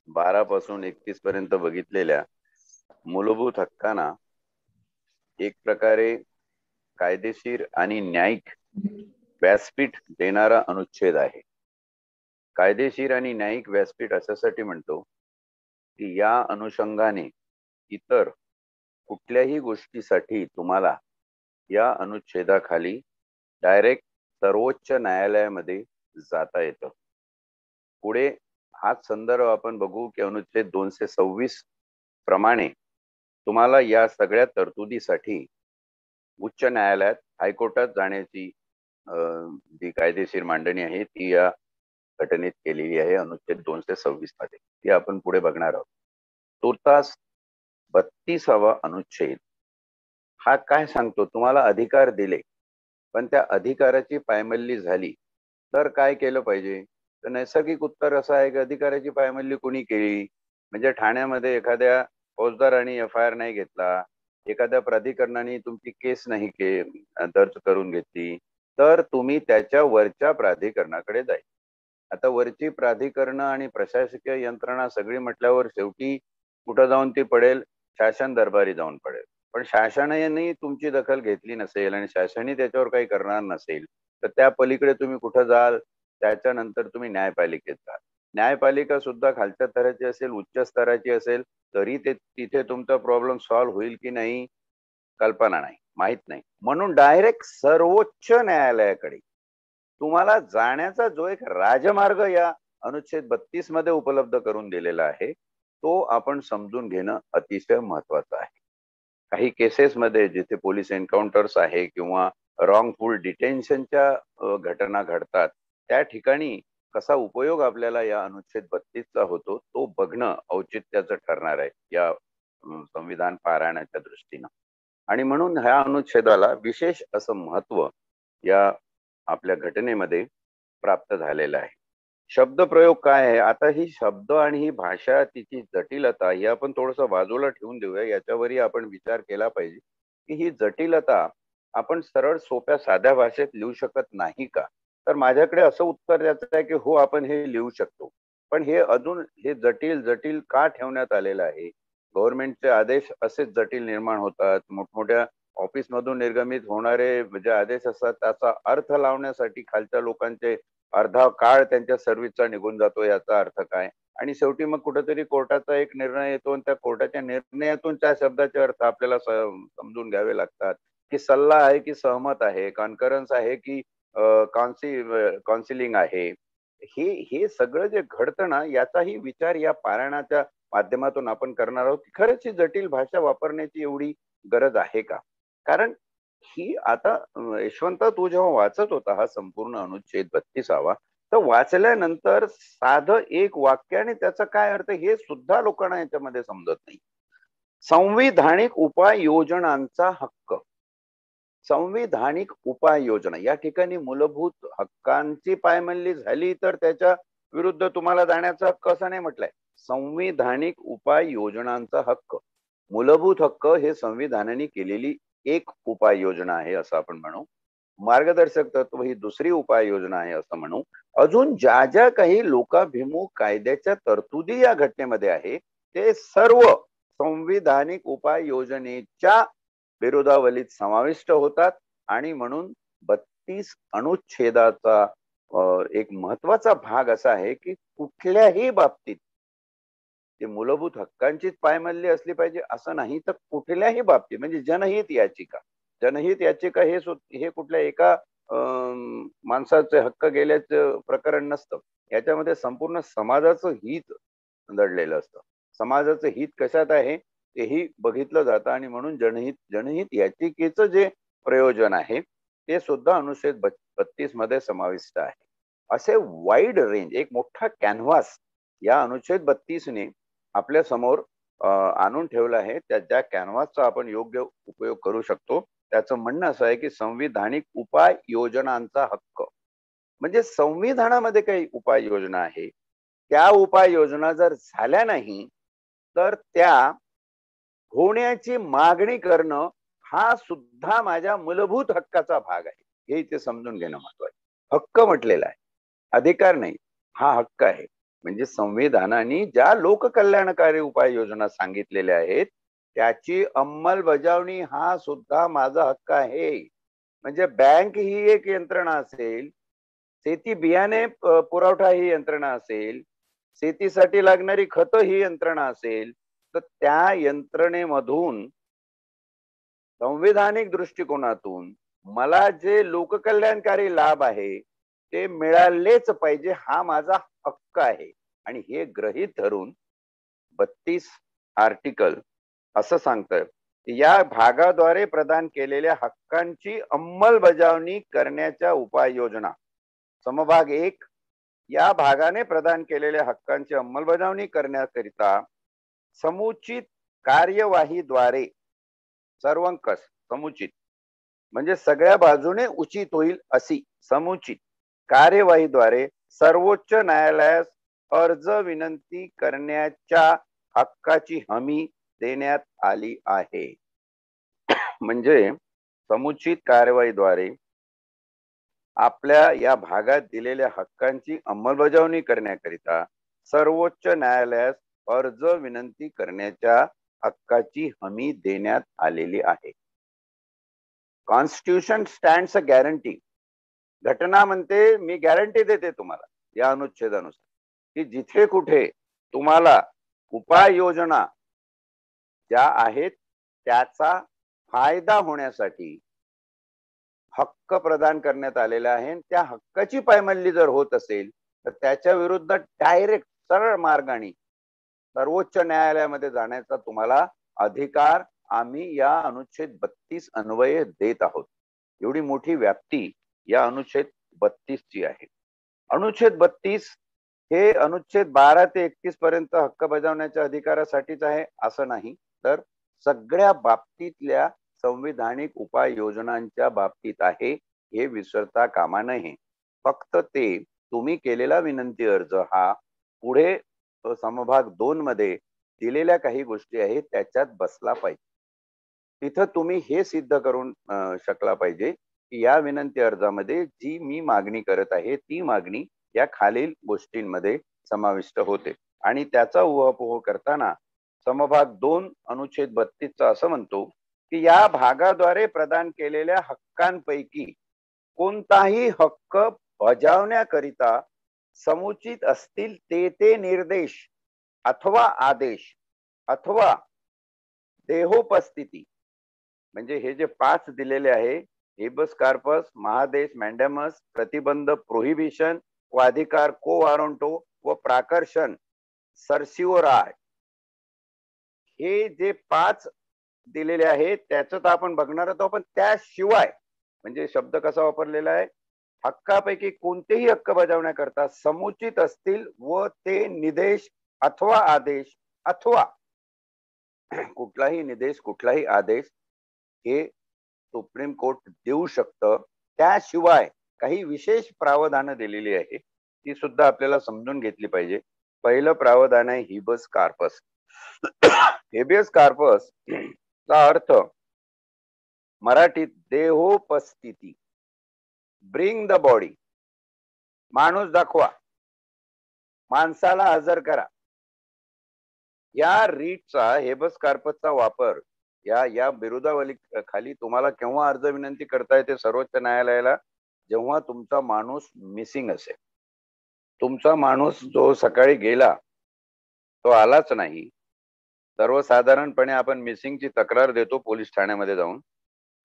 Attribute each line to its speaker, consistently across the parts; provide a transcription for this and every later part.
Speaker 1: 12 पासून 31 पर्यंत बघितलेल्या मूलभूत हक्कांना एक प्रकारे कायदेशीर आणि न्यायिक व्यासपीठ देणारा अनुच्छेद आहे. कायदेशीर आणि न्यायिक व्यासपीठ अशासाठी म्हणतो की या अनुषंगाने इतर कुठल्याही गोष्टीसाठी तुम्हाला या अनुच्छेदाखाली डायरेक्ट सर्वोच्च न्यायालयामध्ये जाता येतं. पुढे हाच संदर्भ आपण बघू की अनुच्छेद 226 प्रमाणे तुम्हाला या सगळ्या तरतुदीसाठी उच्च न्यायालयात हायकोर्टात जाण्याची जी कायदेशीर मांडणी आहे ती या घटनेत केलेली आहे अनुच्छेद 226 मध्ये. ती आपण पुढे बघणार आहोत. तुर्तास 32वा अनुच्छेद हा काय सांगतो? तुम्हाला अधिकार दिले पण त्या अधिकाराची पायमल्ली झाली तर काय केलं पाहिजे? तर नैसर्गिक उत्तर असं आहे की अधिकाराची पायमल्ली कोणी केली म्हणजे ठाण्यामध्ये एखाद्या फौजदारांनी FIR नाही घेतला, एखाद्या प्राधिकरणाने तुमची केस नाही दर्ज करून घेतली, तर तुम्ही त्याच्या वरच्या प्राधिकरणाकडे जाईल. आता वरची प्राधिकरण आणि प्रशासकीय यंत्रणा सगळी म्हटल्यावर शेवटी कुठं जाऊन ती पडेल? शासन दरबारी जाऊन पडेल. पण शासनाने तुमची दखल घेतली नसेल आणि शासनाने त्याच्यावर काही करणार नसेल तर त्या पलीकडे तुम्ही कुठं जाल? त्याच्यानंतर तुम्ही न्यायपालिकेत जाल. न्यायपालिका सुद्धा खालच्या स्तराची असेल, उच्च स्तराची असेल, तरी ते तिथे तुमचा प्रॉब्लेम सॉल्व्ह होईल की नाही कल्पना नाही, माहित नाही. म्हणून डायरेक्ट सर्वोच्च न्यायालयाकडे तुम्हाला जाण्याचा जो एक राजमार्ग या अनुच्छेद 32 मध्ये उपलब्ध करून दिलेला आहे तो आपण समजून घेणं अतिशय महत्वाचं आहे. काही केसेसमध्ये जिथे पोलीस एन्काउंटर्स आहे किंवा रॉंगफुल डिटेन्शनच्या घटना घडतात त्या ठिकाणी कसा उपयोग आपल्याला या अनुच्छेद 32 चा होतो तो बघणं औचित्याचं ठरणार आहे या संविधान पारायणाच्या दृष्टीनं. आणि म्हणून ह्या अनुच्छेदाला विशेष असं महत्व या आपल्या घटनेमध्ये प्राप्त झालेलं आहे. शब्दप्रयोग काय आहे? आता ही शब्द आणि ही भाषा तिची जटिलता ही आपण थोडस बाजूला ठेवून देऊया. याच्यावरही आपण विचार केला पाहिजे की ही जटिलता आपण सरळ सोप्या साध्या भाषेत लिहू शकत नाही का? तर माझ्याकडे असं उत्तर द्यायचं आहे की हो, आपण हे लिहू शकतो. पण हे अजून हे जटिल जटिल का ठेवण्यात आलेलं आहे? गव्हर्नमेंटचे आदेश असेच जटिल निर्माण होतात. मोठमोठ्या ऑफिस मधून निर्गमित होणारे जे आदेश असतात त्याचा अर्थ लावण्यासाठी खालच्या लोकांचे अर्धा काळ त्यांच्या सर्व्हिसचा निघून जातो. याचा अर्थ काय? आणि शेवटी मग कुठेतरी कोर्टाचा एक निर्णय येतो आणि त्या कोर्टाच्या निर्णयातून त्या शब्दाचे अर्थ आपल्याला समजून घ्यावे लागतात. की सल्ला आहे की सहमत आहे, कॉन्करन्स आहे की काउन्सिलिंग आहे. हे सगळं जे घडतं ना याचाही विचार या पारायणाच्या माध्यमातून आपण करणार आहोत. खरंच ही जटिल भाषा वापरण्याची एवढी गरज आहे का? कारण ही आता यशवंत तू जेव्हा वाचत होता हा संपूर्ण अनुच्छेद 32वा तर वाचल्यानंतर साधं एक वाक्य आणि त्याचा काय अर्थ हे सुद्धा लोकांना याच्यामध्ये समजत नाही. संविधानिक उपाययोजनांचा हक्क. संविधानिक उपाययोजना या ठिकाणी मूलभूत हक्कांची पायमल्ली झाली तर त्याच्या विरुद्ध तुम्हाला जाण्याचा हक्क असं नाही म्हटलंय. संविधानिक उपाययोजनांचा हक्क. मूलभूत हक्क हे संविधानाने केलेली एक उपाययोजना आहे असं आपण म्हणू. मार्गदर्शक तत्व ही दुसरी उपाययोजना आहे असं म्हणू. अजून ज्या ज्या काही लोकाभिमुख कायद्याच्या तरतुदी या घटनेमध्ये आहे ते सर्व संविधानिक उपाययोजनेच्या विरोधावलीत समाविष्ट होतात. आणि म्हणून 32 अनुच्छेदाचा एक महत्वाचा भाग असा आहे की कुठल्याही बाबतीत ते मूलभूत हक्कांचीच पायमल्ली असली पाहिजे असं नाही, तर कुठल्याही बाबतीत म्हणजे जनहित याचिका. जनहित याचिका हे कुठल्या एका माणसाचे हक्क गेल्याचं प्रकरण नसतं. याच्यामध्ये संपूर्ण समाजाचं हित दडलेलं असतं. समाजाचं हित कशात आहे तेही बघितलं जातं आणि म्हणून जनहित याचिकेचं जे प्रयोजन आहे ते सुद्धा अनुच्छेद 32 मध्ये समाविष्ट आहे. असे वाईड रेंज एक मोठा कॅनव्हास या अनुच्छेद 32 ने आपल्या समोर आणून ठेवलं आहे. त्या कॅनव्हासचा आपण योग्य उपयोग करू शकतो. त्याचं म्हणणं असं आहे की संविधानिक उपाययोजनांचा हक्क म्हणजे संविधानामध्ये काही उपाययोजना आहे त्या उपाययोजना जर झाल्या नाही तर त्या होण्याची मागणी करणं हा सुद्धा माझ्या मूलभूत हक्काचा भाग आहे. हे इथे समजून घेणं महत्वाचं. हक्क म्हटलेला आहे, अधिकार नाही, हा हक्क आहे. म्हणजे संविधानाने ज्या लोककल्याणकारी उपाययोजना सांगितलेल्या आहेत त्याची अंमलबजावणी हा सुद्धा माझा हक्क आहे. म्हणजे बँक ही एक यंत्रणा असेल, शेती बियाणे पुरवठा ही यंत्रणा असेल, शेतीसाठी लागणारी खतं ही यंत्रणा असेल, तर त्या यंत्रणेमधून संविधानिक दृष्टिकोनातून मला जे लोककल्याणकारी लाभ आहे ते मिळालेच पाहिजे, हा माझा हक्क आहे. आणि हे गृहीत धरून 32 आर्टिकल असं सांगतं की या भागाद्वारे प्रदान केलेल्या हक्कांची अंमलबजावणी करण्याच्या उपाययोजना. समभाग 1, या भागाने प्रदान केलेल्या हक्कांची अंमलबजावणी करण्याकरिता समुचित कार्यवाहीद्वारे, सर्वंकष समुचित म्हणजे सगळ्या बाजूने उचित होईल अशी समुचित कार्यवाहीद्वारे सर्वोच्च न्यायालयास अर्ज विनंती करण्याच्या हक्काची हमी देण्यात आली आहे. म्हणजे समुचित कार्यवाहीद्वारे आपल्या या भागात दिलेल्या हक्कांची अंमलबजावणी करण्याकरिता सर्वोच्च न्यायालयास अर्ज विनंती करण्याच्या हक्काची हमी देण्यात आलेली आहे. कॉन्स्टिट्यूशन स्टँड्स अ गॅरंटी. घटना म्हणते मी गॅरंटी देते तुम्हाला या अनुच्छेदानुसार की जिथे कुठे तुम्हाला उपाययोजना ज्या आहेत त्याचा फायदा होण्यासाठी हक्क प्रदान करण्यात आलेला आहे. त्या हक्काची पायमल्ली जर होत असेल तर त्याच्या विरुद्ध डायरेक्ट सरळ मार्गाने सर्वोच्च न्यायालयामध्ये जाण्याचा तुम्हाला अधिकार आम्ही या अनुच्छेद 32 अन्वये देत आहोत. एवढी मोठी व्याप्ती या अनुच्छेद 32 ची आहे. अनुच्छेद 32 हे अनुच्छेद 12 ते 31 पर्यंत हक्क बजावण्याच्या अधिकारासाठीच आहे असं नाही, तर सगळ्या बाबतीतल्या संविधानिक उपाययोजनांच्या बाबतीत आहे, हे विसरता कामा नये. फक्त ते तुम्ही केलेला विनंती अर्ज हा पुढे समभाग 2 मध्ये दिलेल्या काही गोष्टी आहेत त्याच्यात बसला पाहिजे. तिथं तुम्ही हे सिद्ध करून शकला पाहिजे की या विनंती अर्जामध्ये जी मी मागणी करत आहे ती मागणी या खालील गोष्टींमध्ये समाविष्ट होते. आणि त्याचा उहापोह करताना समभाग 2 अनुच्छेद 32 चा असं म्हणतो की या भागाद्वारे प्रदान केलेल्या हक्कांपैकी कोणताही हक्क बजावण्याकरिता समुचित असतील ते निर्देश अथवा आदेश अथवा देहोपस्थिती, म्हणजे हे जे 5 दिलेले आहे, हेबस कार्पस, महादेश, मॅन्डेमस, प्रतिबंध, प्रोहिबिशन व अधिकार, को वारंटो व प्राकर्षण, सर्सिओराय, हे जे 5 दिलेले आहेत त्याच्यात आपण बघणार आहोत. पण त्याशिवाय म्हणजे शब्द कसा वापरलेला आहे, हक्कापैकी कोणतेही हक्क बजावण्याकरता समुचित असतील व ते निदेश अथवा आदेश अथवा कुठलाही निदेश कुठलाही आदेश हे सुप्रीम कोर्ट देऊ शकतं. त्याशिवाय काही विशेष प्रावधानं दिलेली आहे ती सुद्धा आपल्याला समजून घेतली पाहिजे. पहिलं प्रावधान आहे हिबस कार्पस. हेबियस कार्पस चा अर्थ मराठीत देहोपस्थिती, ब्रिंग द बॉडी, माणूस दाखवा, माणसाला हजर करा. या रीटचा हेबस कार्पसचा वापर या विरोधावली खाली तुम्हाला केव्हा अर्ज विनंती करता येते सर्वोच्च न्यायालयाला, जेव्हा तुमचा माणूस मिसिंग असेल. तुमचा माणूस जो सकाळी गेला तो आलाच नाही. सर्वसाधारणपणे आपण मिसिंगची तक्रार देतो पोलीस ठाण्यामध्ये जाऊन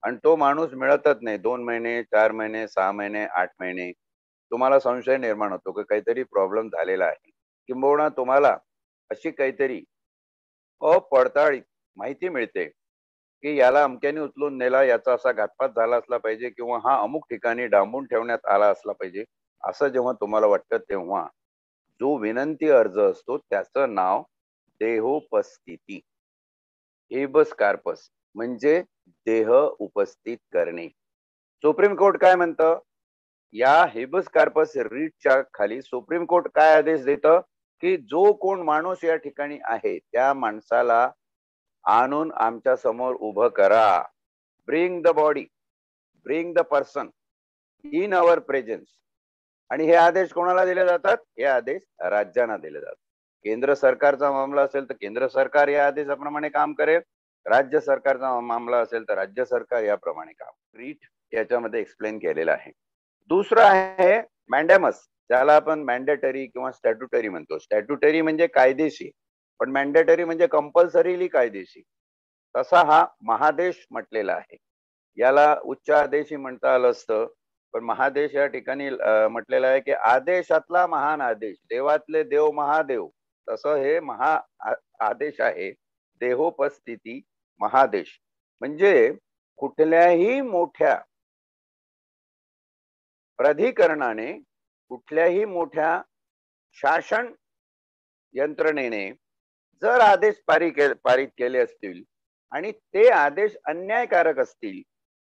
Speaker 1: आणि तो माणूस मिळतच नाही. 2 महिने, 4 महिने, 6 महिने, 8 महिने. तुम्हाला संशय निर्माण होतो की काहीतरी प्रॉब्लेम झालेला आहे, किंबहुना तुम्हाला अशी काहीतरी अपडताळीत माहिती मिळते की याला अमक्याने उचलून नेला, याचा असा घातपात झाला असला पाहिजे किंवा हा अमुक ठिकाणी डांबून ठेवण्यात आला असला पाहिजे. असं जेव्हा तुम्हाला वाटतं तेव्हा जो विनंती अर्ज असतो त्याचं नाव देहोपस्थिती, हेबस कार्पस म्हणजे देह उपस्थित करणे. सुप्रीम कोर्ट काय म्हणतं, या हेबस कार्पस रीटच्या खाली सुप्रीम कोर्ट काय आदेश देतं की जो कोण माणूस या ठिकाणी आहे त्या माणसाला आणून आमच्या समोर उभं करा. Bring the body, bring the person in our presence. आणि हे आदेश कोणाला दिले जातात? हे आदेश राज्यांना दिले जातात. केंद्र सरकारचा मामला असेल तर केंद्र सरकार या आदेशाप्रमाणे काम करेल, राज्य सरकारचा मामला असेल तर राज्य सरकार याप्रमाणे काम. रीट याच्यामध्ये एक्सप्लेन केलेलं आहे. दुसरं आहे मॅन्डेमस, त्याला आपण मॅन्डेटरी किंवा स्टॅट्युटरी म्हणतो. स्टॅट्युटरी म्हणजे कायदेशीर, पण मॅन्डेटरी म्हणजे कंपल्सरीली कायदेशीर. तसा हा महादेश म्हटलेला आहे. याला उच्च आदेशही म्हणता आलं असतं, पण महादेश या ठिकाणी म्हटलेलं आहे की आदेशातला महान आदेश, देवातले देव महादेव, तसं हे आदेश आहे. देहोपस्थिती महादेश म्हणजे कुठल्याही मोठ्या प्राधिकरणाने, कुठल्याही मोठ्या शासन यंत्रणेने जर आदेश पारित केले असतील आणि ते आदेश अन्यायकारक असतील,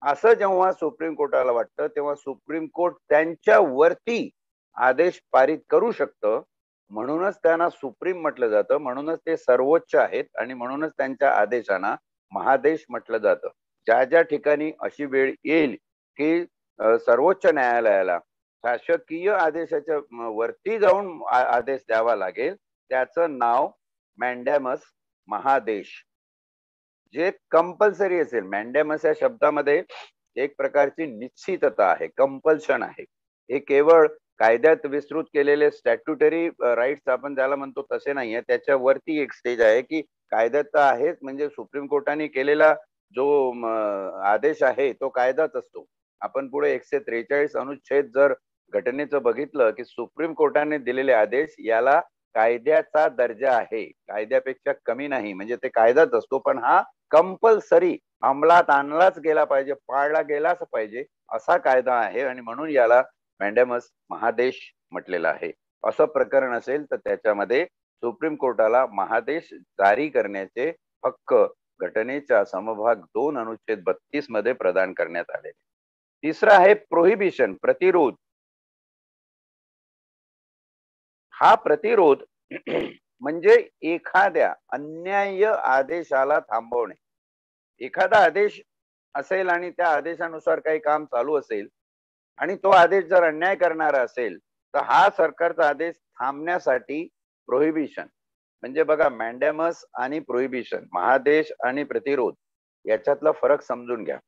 Speaker 1: असं जेव्हा सुप्रीम कोर्टाला वाटतं, तेव्हा सुप्रीम कोर्ट त्यांच्या वरती आदेश पारित करू शकतं. म्हणूनच त्यांना सुप्रीम म्हटलं जातं, म्हणूनच ते सर्वोच्च आहेत आणि म्हणूनच त्यांच्या आदेशांना महादेश म्हटलं जातं. ज्या ज्या ठिकाणी अशी वेळ येईल की सर्वोच्च न्यायालयाला शासकीय आदेशाच्या वरती जाऊन आदेश द्यावा लागेल, त्याचं नाव मॅन्डेमस, महादेश, जे कंपल्सरी असेल. मॅन्डेमस या शब्दामध्ये एक प्रकारची निश्चितता आहे, कंपल्शन आहे. हे केवळ कायद्यात विस्तृत केलेले स्टॅट्युटरी राईट्स आपण ज्याला म्हणतो तसे नाहीये. त्याच्यावरती एक स्टेज आहे की कायद्यात तर आहेच, म्हणजे सुप्रीम कोर्टाने केलेला जो आदेश आहे तो कायदाच असतो. आपण पुढे 143 अनुच्छेद जर घटनेचं बघितलं की सुप्रीम कोर्टाने दिलेले आदेश याला कायद्याचा दर्जा आहे, कायद्यापेक्षा कमी नाही, म्हणजे ते कायदाच असतो. पण हा कंपल्सरी अंमलात आणलाच गेला पाहिजे, पाळला गेलाच पाहिजे असा कायदा आहे आणि म्हणून याला मॅन्डेमस, महादेश म्हटलेला आहे. असं प्रकरण असेल तर त्याच्यामध्ये सुप्रीम कोर्टाला महादेश जारी करण्याचे हक्क घटनेच्या समभाग 2 अनुच्छेद 32 मध्ये प्रदान करण्यात आले. तिसरं आहे प्रोहिबिशन, प्रतिरोध. हा प्रतिरोध म्हणजे एखाद्या अन्याय्य आदेशाला थांबवणे. एखादा आदेश असेल आणि त्या आदेशानुसार काही काम चालू असेल आणि तो आदेश जर अन्याय करणारा असेल तर हा सरकारचा आदेश थांबण्यासाठी प्रोहिबिशन. म्हणजे बघा, मॅन्डेमस आणि प्रोहिबिशन, महादेश आणि प्रतिरोध याच्यातला फरक समजून घ्या.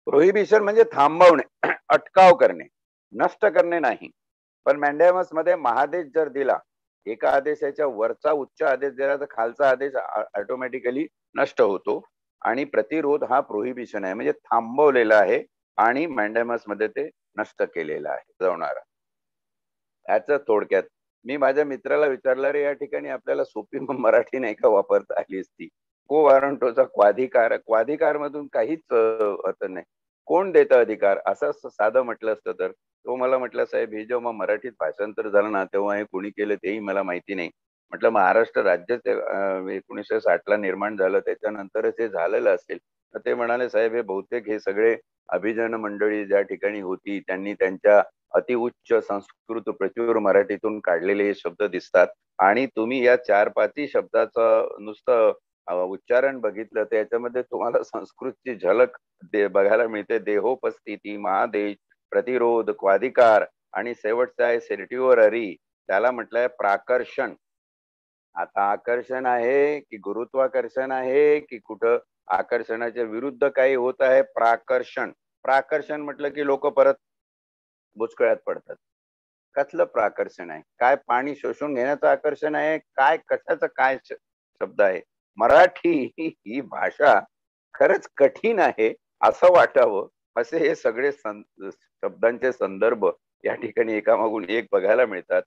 Speaker 1: प्रोहिबिशन म्हणजे थांबवणे, अटकाव करणे, नष्ट करणे नाही. पण मॅन्डेमस मध्ये महादेश जर दिला, एका आदेशाच्या वरचा उच्च आदेश दिला तर खालचा आदेश ऑटोमॅटिकली नष्ट होतो. आणि प्रतिरोध हा प्रोहिबिशन आहे, म्हणजे थांबवलेला आहे आणि मॅन्डेमस मध्ये ते नष्ट केलेलं आहे, जाणारा. याच थोडक्यात मी माझ्या मित्राला विचारलं, रे या ठिकाणी आपल्याला सोपी मराठी नाही का वापरता आली असती? को वारंटोचा क्वाधिकार, क्वाधिकार मधून काहीच अर्थ नाही. कोण देतं अधिकार, असं साधं म्हटलं असतं तर. तो मला म्हटलं, साहेब हे जेव्हा मराठीत भाषांतर झालं ना तेव्हा हे कोणी केलं तेही मला माहिती नाही. म्हटलं महाराष्ट्र राज्य 1960 ला निर्माण झालं, त्याच्यानंतरच हे झालेलं असेल. तर ते म्हणाले, साहेब हे बहुतेक हे सगळे अभिजन मंडळी ज्या ठिकाणी होती त्यांनी त्यांच्या अतिउच्च संस्कृत प्रचूर मराठीतून काढलेले हे शब्द दिसतात. आणि तुम्ही या 4-5 शब्दाचं नुसतं उच्चारण बघितलं तर याच्यामध्ये तुम्हाला संस्कृतची झलक बघायला मिळते. देहोपस्थिती, महादेश, प्रतिरोध, क्वाधिकार आणि शेवटचा आहे सेर्टिओररी, त्याला म्हटलंय प्राकर्षण. आता आकर्षण आहे की गुरुत्वाकर्षण आहे की कुठं आकर्षणाच्या विरुद्ध काही होत आहे? प्राकर्षण. प्राकर्षण म्हटलं की लोक परत बुचकळ्यात पडतात. कसलं प्राकर्षण आहे? काय पाणी शोषून घेण्याचं आकर्षण आहे? काय कशाचं काय शब्द आहे? मराठी ही भाषा खरंच कठीण आहे असं वाटावं, असे हे सगळे शब्दांचे संदर्भ या ठिकाणी एकामागून एक बघायला मिळतात.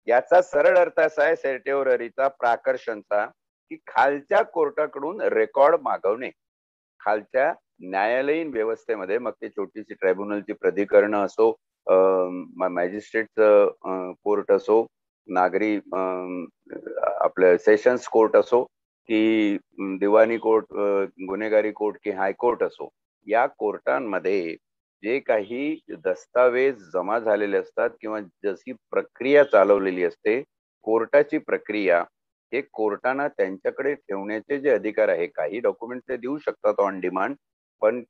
Speaker 1: याचा सरळ अर्थ असा आहे सेर्टिओररीचा, प्राकर्षणचा, की खालच्या कोर्टाकडून रेकॉर्ड मागवणे. खालच्या न्यायालयीन व्यवस्थेमध्ये, मग ते छोटीशी ट्रायब्युनलची प्राधिकरणं असो, मॅजिस्ट्रेटचं कोर्ट असो, नागरी आपलं सेशन्स कोर्ट असो की दिवाणी कोर्ट, गुन्हेगारी कोर्ट की हायकोर्ट असो, या कोर्टांमध्ये जे काही दस्तावेज जमा झालेले असतात किंवा जशी प्रक्रिया चालवलेली असते, कोर्टाची प्रक्रिया, हे कोर्टाना त्यांच्याकडे ठेवण्याचे जे अधिकार आहे. काही डॉक्युमेंट ते देऊ शकतात ऑन डिमांड, पण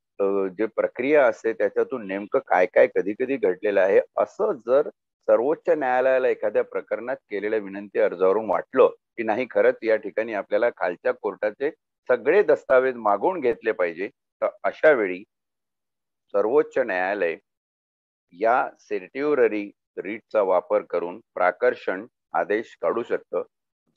Speaker 1: जे प्रक्रिया असते त्याच्यातून नेमकं काय काय कधी कधी घडलेलं आहे असं जर सर्वोच्च न्यायालयाला एखाद्या प्रकरणात केलेल्या विनंती अर्जावरून वाटलं की नाही खरंच या ठिकाणी आपल्याला खालच्या कोर्टाचे सगळे दस्तावेज मागवून घेतले पाहिजे, तर अशा वेळी सर्वोच्च न्यायालय या सेर्टिओररी रीटचा वापर करून प्राकर्षण आदेश काढू शकतं,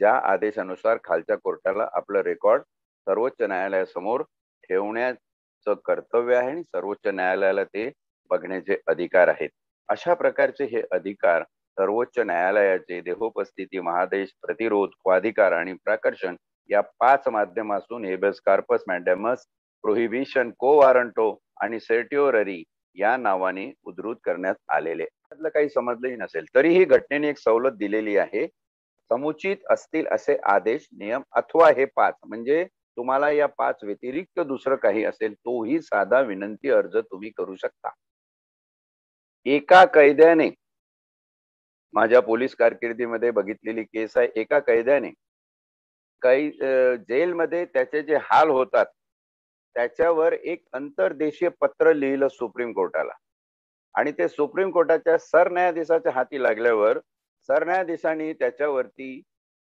Speaker 1: ज्या आदेशानुसार खालच्या कोर्टाला आपलं रेकॉर्ड सर्वोच्च न्यायालयासमोर ठेवण्याचं कर्तव्य आहे आणि सर्वोच्च न्यायालयाला ते बघण्याचे अधिकार आहेत. अशा प्रकारचे हे अधिकार सर्वोच्च न्यायालयाचे देहोपस्थिती, महादेश, प्रतिरोध, स्वाधिकार आणि प्राकर्षण या 5 माध्यमातून हेबेस कार्पस, मॅन्डेमस, प्रोहिबिशन, को वारंटो आणि सेर्टिओररी या नावाने उद्धृत करण्यात आलेले. त्यातलं काही समजलंही नसेल तरीही घटनेने एक सवलत दिलेली आहे. समुचित असतील असे आदेश, नियम अथवा हे 5 म्हणजे तुम्हाला या 5 व्यतिरिक्त दुसरं काही असेल तोही साधा विनंती अर्ज तुम्ही करू शकता. एका कैद्याने, माझ्या पोलीस कारकिर्दीमध्ये बघितलेली केस आहे, एका कैद्याने काही जेलमध्ये त्याचे जे हाल होतात त्याच्यावर एक अंतर्देशीय पत्र लिहिलं सुप्रीम कोर्टाला आणि ते सुप्रीम कोर्टाच्या सरन्यायाधीशाच्या हाती लागल्यावर सरन्यायाधीशांनी त्याच्यावरती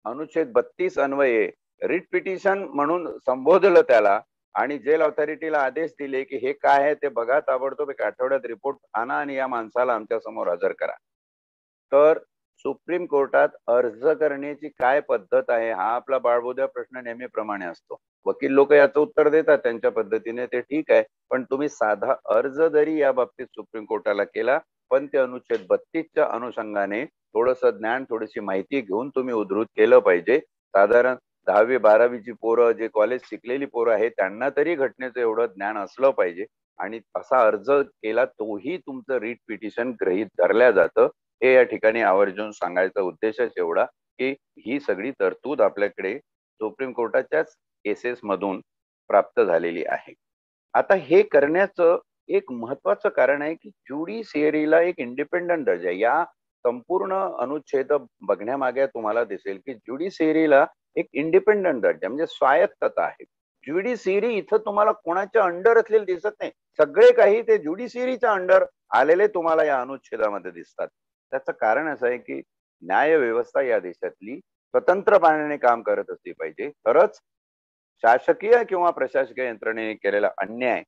Speaker 1: अनुच्छेद 32 अन्वये रिट पिटिशन म्हणून संबोधलं त्याला आणि जेल ऑथॉरिटीला आदेश दिले की हे काय आहे ते बघा, ताबडतोब एक आठवड्यात रिपोर्ट आणा आणि या माणसाला आमच्या समोर हजर करा. तर सुप्रीम कोर्टात अर्ज करण्याची काय पद्धत आहे हा आपला बाळबोध्या प्रश्न नेहमीप्रमाणे असतो. वकील लोक याचं उत्तर देतात त्यांच्या पद्धतीने, ते ठीक आहे, पण तुम्ही साधा अर्ज जरी या बाबतीत सुप्रीम कोर्टाला केला पण ते अनुच्छेद 32च्या अनुषंगाने थोडंसं ज्ञान, थोडीशी माहिती घेऊन तुम्ही उद्धृत केलं पाहिजे. साधारण 10वी 12वीची पोरं, जे कॉलेज शिकलेली पोरं आहेत त्यांना तरी घटनेचं एवढं ज्ञान असलं पाहिजे आणि असा अर्ज केला तोही तुमचं रिट पिटिशन गृहीत धरल्या जातं. हे या ठिकाणी आवर्जून सांगायचा उद्देशच एवढा की ही सगळी तरतूद आपल्याकडे सुप्रीम कोर्टाच्याच केसेस मधून प्राप्त झालेली आहे. आता हे करण्याचं एक महत्वाचं कारण आहे की ज्युडिशियरीला एक इंडिपेंडंट दर्जा आहे. या संपूर्ण अनुच्छेद बघण्यामागे तुम्हाला दिसेल की ज्युडिशियरीला एक इंडिपेंडंट दर्जा म्हणजे स्वायत्तता आहे. ज्युडिशियरी इथं तुम्हाला कोणाच्या अंडर असलेले दिसत नाही, सगळे काही ते ज्युडिशियरीच्या अंडर आलेले तुम्हाला या अनुच्छेदामध्ये दिसतात. त्याचं कारण असं आहे की न्याय व्यवस्था या देशातली स्वतंत्रपणाने काम करत असली पाहिजे, तरच शासकीय किंवा प्रशासकीय यंत्रणेने केलेला अन्याय